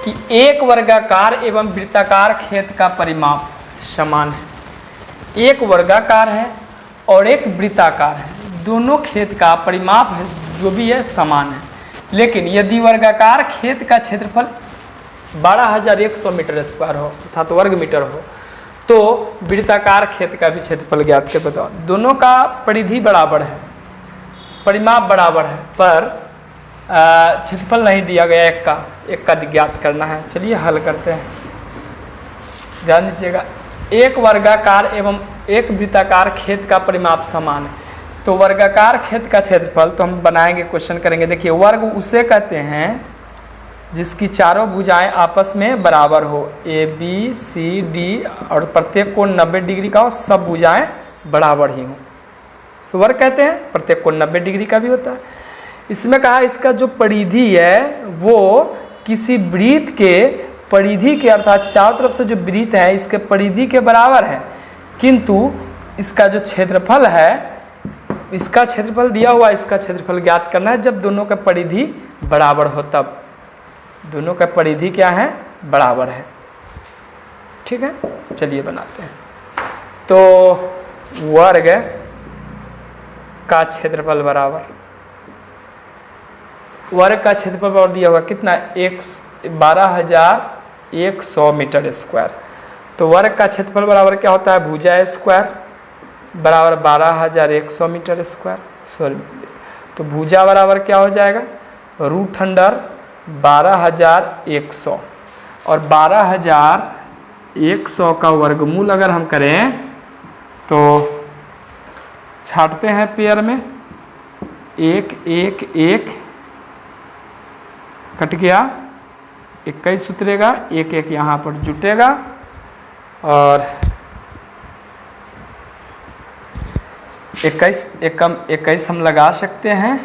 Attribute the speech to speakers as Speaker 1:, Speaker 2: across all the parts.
Speaker 1: कि एक वर्गाकार एवं वृत्ताकार खेत का परिमाप समान है। एक वर्गाकार है और एक वृत्ताकार है, दोनों खेत का परिमाप है जो भी है समान है। लेकिन यदि वर्गाकार खेत का क्षेत्रफल 12,100 मीटर स्क्वायर हो अर्थात वर्ग मीटर हो, तो वृत्ताकार खेत का भी क्षेत्रफल ज्ञात कर बताओ। दोनों का परिधि बराबर है, परिमाप बराबर है, पर क्षेत्रफल नहीं दिया गया एक का ज्ञात करना है। चलिए हल करते हैं। ध्यान दीजिएगा, एक वर्गाकार एवं एक वृत्ताकार खेत का परिमाप समान है, तो वर्गाकार खेत का क्षेत्रफल तो हम बनाएंगे, क्वेश्चन करेंगे। देखिए, वर्ग उसे कहते हैं जिसकी चारों भुजाएं आपस में बराबर हो, ए बी सी डी, और प्रत्येक कोण 90 डिग्री का हो, सब भुजाएं बराबर ही हों, सो वर्ग कहते हैं। प्रत्येक कोण 90 डिग्री का भी होता है। इसमें कहा इसका जो परिधि है वो किसी वृत्त के परिधि के अर्थात चारों तरफ से जो वृत्त है इसके परिधि के बराबर है, किंतु इसका जो क्षेत्रफल है, इसका क्षेत्रफल दिया हुआ, इसका क्षेत्रफल ज्ञात करना है जब दोनों का परिधि बराबर हो, तब दोनों का परिधि क्या है, बराबर है। ठीक है, चलिए बनाते हैं। तो वर्ग का क्षेत्रफल बराबर, वर्ग का क्षेत्रफल बराबर दिया हुआ कितना, 12,100 मीटर स्क्वायर। तो वर्ग का क्षेत्रफल बराबर क्या होता है, भुजा स्क्वायर बराबर 12,100 मीटर स्क्वायर। सॉरी, तो भुजा बराबर क्या हो जाएगा, √12,100, और 12,100 का वर्गमूल अगर हम करें तो छाटते हैं पेयर में, 1 1 1 कट गया, 21 उतरेगा, 1 1 यहाँ पर जुटेगा, और 21 हम लगा सकते हैं,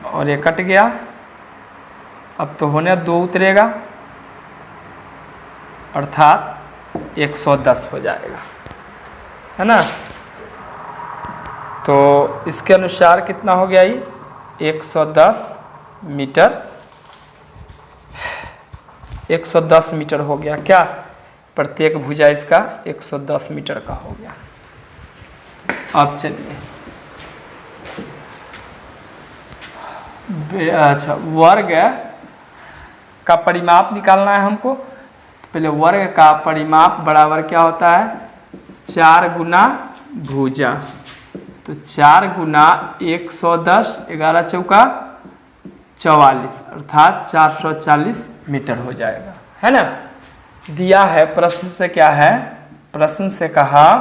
Speaker 1: और ये कट गया। अब तो होने 2 उतरेगा, अर्थात 110 हो जाएगा, है ना। तो इसके अनुसार कितना हो गया, ये 110 मीटर, 110 मीटर हो गया। क्या, प्रत्येक भुजा इसका 110 मीटर का हो गया। अब चलिए, अच्छा, वर्ग का परिमाप निकालना है हमको। तो पहले वर्ग का परिमाप बराबर क्या होता है, 4 गुना भुजा, तो 4 गुना 110, 11 चौका 44, अर्थात 440 मीटर हो जाएगा, है ना। दिया है प्रश्न से, क्या है, प्रश्न से कहा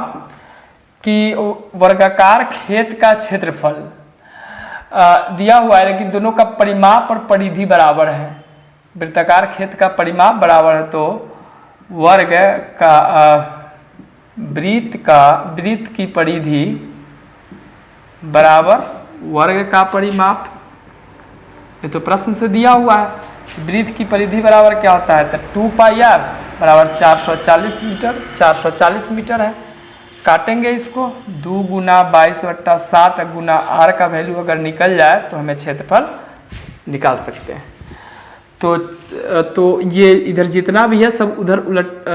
Speaker 1: कि वर्गाकार खेत का क्षेत्रफल दिया हुआ है, लेकिन दोनों का परिमाप और परिधि बराबर है। वृत्ताकार खेत का परिमाप बराबर है, तो वर्ग का वृत्त की परिधि बराबर वर्ग का परिमाप। ये तो प्रश्न से दिया हुआ है, वृत्त की परिधि बराबर क्या होता है, तो 2πr बराबर 440 मीटर, 440 मीटर है। काटेंगे इसको, 2 गुना 22/7 गुना r का वैल्यू अगर निकल जाए तो हमें क्षेत्रफल निकाल सकते हैं। तो ये इधर जितना भी है सब उधर उलट,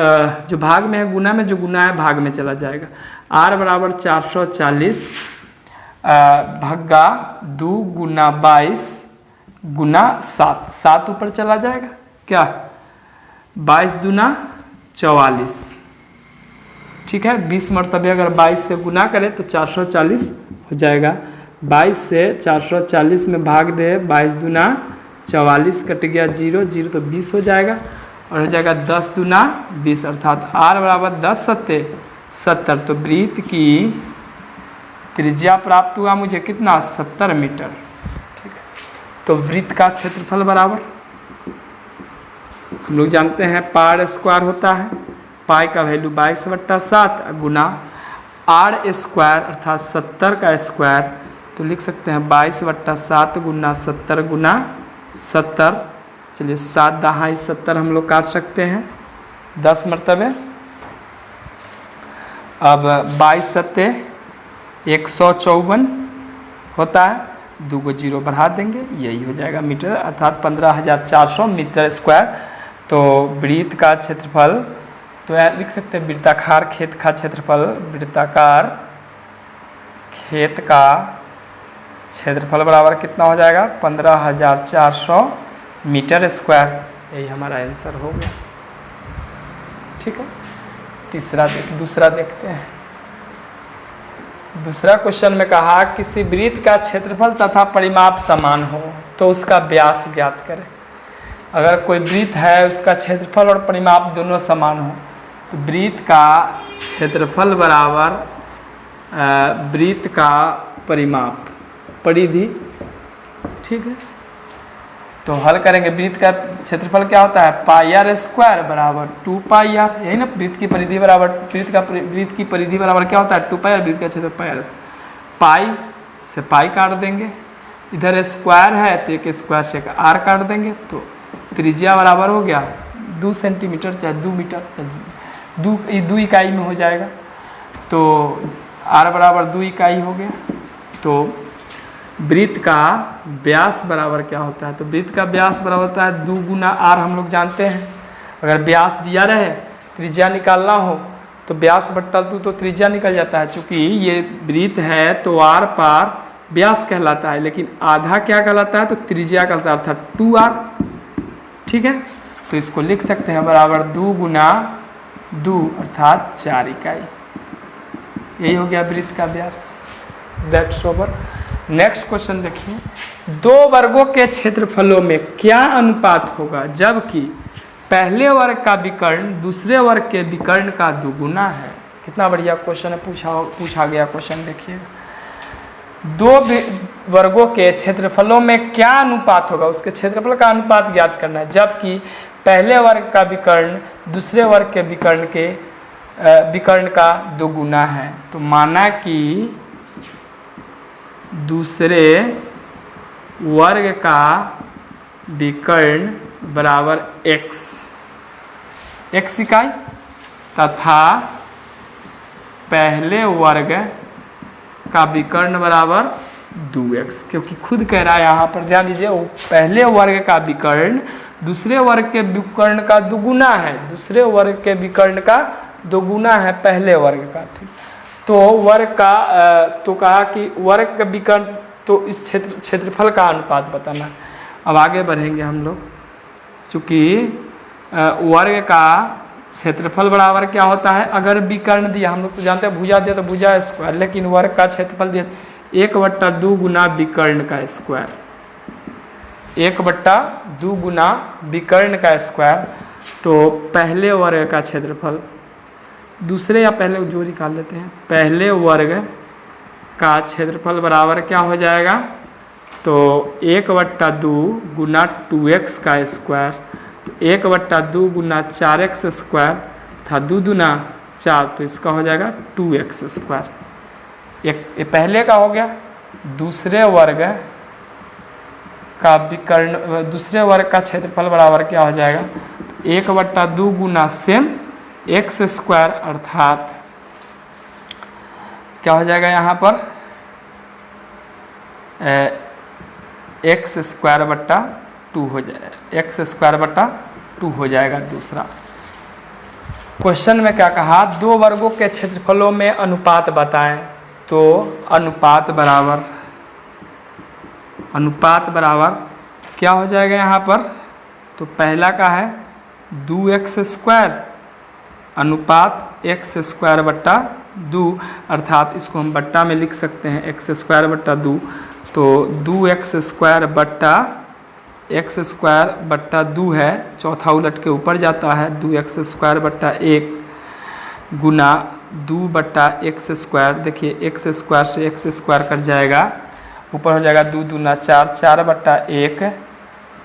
Speaker 1: जो भाग में है गुना में, जो गुना है भाग में चला जाएगा। r बराबर 440 भग्गा 2 गुना 22 गुना 7, 7 ऊपर चला जाएगा, क्या 22 दूना 44, ठीक है। 20 मरतबे अगर 22 से गुना करें तो 440 हो जाएगा। 22 से 440 में भाग दे, 22 दूना 44, कट गया 0 0 तो 20 हो जाएगा, और हो जाएगा 10 दूना 20, अर्थात r बराबर 10 सत्ते 70। तो वृत्त की त्रिज्या प्राप्त हुआ मुझे कितना, 70 मीटर, ठीक है। तो वृत्त का क्षेत्रफल बराबर हम लोग जानते हैं पार स्क्वायर होता है, पाई का वैल्यू 22/7 गुना r स्क्वायर अर्थात 70 का स्क्वायर, तो लिख सकते हैं 22/7 गुना 70 गुना 70। चलिए 7 दहाई 70 हम लोग काट सकते हैं 10 मरतबे। अब 22 सत्ते 154 होता है, 2 को 0 बढ़ा देंगे, यही हो जाएगा मीटर, अर्थात 15,400 मीटर स्क्वायर। तो वृत्त का क्षेत्रफल, तो यहाँ लिख सकते हैं वृत्ताकार खेत का क्षेत्रफल, वृत्ताकार खेत का क्षेत्रफल बराबर कितना हो जाएगा 15,400 मीटर स्क्वायर। यही हमारा आंसर हो गया। ठीक है, दूसरा देखते हैं। दूसरा क्वेश्चन में कहा किसी वृत्त का क्षेत्रफल तथा परिमाप समान हो तो उसका व्यास ज्ञात करें। अगर कोई वृत्त है उसका क्षेत्रफल और परिमाप दोनों समान हो तो वृत्त का क्षेत्रफल बराबर वृत्त का परिमाप परिधि। ठीक है, तो हल करेंगे। वृत्त का क्षेत्रफल क्या होता है पाई आर स्क्वायर बराबर 2 पाई आर, यही ना। वृत्त की परिधि बराबर वृत्त की परिधि बराबर क्या होता है 2 पाई आर, वृत्त का क्षेत्रफल पाई आर। पाई से पाई काट देंगे, इधर स्क्वायर है तो एक स्क्वायर से आर काट देंगे, तो त्रिज्या बराबर हो गया 2 सेंटीमीटर चाहे 2 मीटर चाहे 2 इकाई में हो जाएगा। तो आर बराबर 2 इकाई हो गया। तो वृत्त का व्यास बराबर क्या होता है, तो वृत्त का व्यास बराबर होता है 2 गुना आर। हम लोग जानते हैं अगर व्यास दिया रहे त्रिज्या निकालना हो तो व्यास बट्टा 2 तो त्रिज्या निकल जाता है। चूँकि ये वृत्त है तो आर पार व्यास कहलाता है, लेकिन आधा क्या कहलाता है तो त्रिज्या कहलाता है, अर्थात 2r। ठीक है, तो इसको लिख सकते हैं बराबर 2 गुना 2 अर्थात 4 इकाई। यही हो गया वृत्त का व्यास। That's over. नेक्स्ट क्वेश्चन देखिए, 2 वर्गों के क्षेत्रफलों में क्या अनुपात होगा जबकि पहले वर्ग का विकर्ण दूसरे वर्ग के विकर्ण का दुगुना है। कितना बढ़िया क्वेश्चन है, पूछा गया क्वेश्चन। देखिए 2 वर्गों के क्षेत्रफलों में क्या अनुपात होगा, उसके क्षेत्रफल का अनुपात ज्ञात करना है जबकि पहले वर्ग का विकर्ण दूसरे वर्ग के विकर्ण का दुगुना है। तो माना कि दूसरे वर्ग का विकर्ण बराबर x इकाई तथा पहले वर्ग का विकर्ण बराबर 2x, क्योंकि खुद कह रहा है यहाँ पर, ध्यान दीजिए, वो पहले वर्ग का विकर्ण दूसरे वर्ग के विकर्ण का दुगुना है, दूसरे वर्ग के विकर्ण का दुगुना है पहले वर्ग का। ठीक, तो वर्ग का तो कहा कि वर्ग का विकर्ण, तो इस क्षेत्रफल का अनुपात बताना है। अब आगे बढ़ेंगे हम लोग। चूँकि वर्ग का क्षेत्रफल बराबर क्या होता है, अगर विकर्ण दिया, हम लोग तो जानते हैं भुजा दिया तो भुजा स्क्वायर, लेकिन वर्ग का क्षेत्रफल दिया 1/2 गुना विकर्ण का स्क्वायर, 1/2 गुना विकर्ण का स्क्वायर। तो पहले वर्ग का क्षेत्रफल, दूसरे या पहले जो निकाल लेते हैं, पहले वर्ग का क्षेत्रफल बराबर क्या हो जाएगा, तो 1/2 गुना 2x का स्क्वायर, तो 1/2 गुना 4x स्क्वायर था 2 दूना 4, तो इसका हो जाएगा 2x स्क्वायर। ये पहले का हो गया। दूसरे वर्ग का विकर्ण, दूसरे वर्ग का क्षेत्रफल बराबर क्या हो जाएगा, 1/2 गुना सेम x स्क्वायर, अर्थात क्या हो जाएगा यहाँ पर x स्क्वायर बट्टा 2 हो जाएगा, x स्क्वायर बट्टा 2 हो जाएगा। दूसरा क्वेश्चन में क्या कहा, 2 वर्गों के क्षेत्रफलों में अनुपात बताएं। तो अनुपात बराबर क्या हो जाएगा यहाँ पर, तो पहला का है 2x स्क्वायर अनुपात x स्क्वायर बट्टा 2, अर्थात इसको हम बट्टा में लिख सकते हैं x स्क्वायर बट्टा 2। तो 2x स्क्वायर बट्टा x स्क्वायर बट्टा 2 है, चौथा उलट के ऊपर जाता है, 2x स्क्वायर बट्टा 1 गुना 2 बट्टा x स्क्वायर। देखिए x स्क्वायर से x स्क्वायर कट जाएगा, ऊपर हो जाएगा 2 दूना 4, 4 बट्टा 1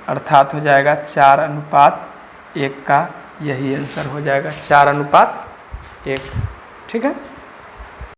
Speaker 1: अर्थात हो जाएगा 4:1 का, यही आंसर हो जाएगा 4:1। ठीक है।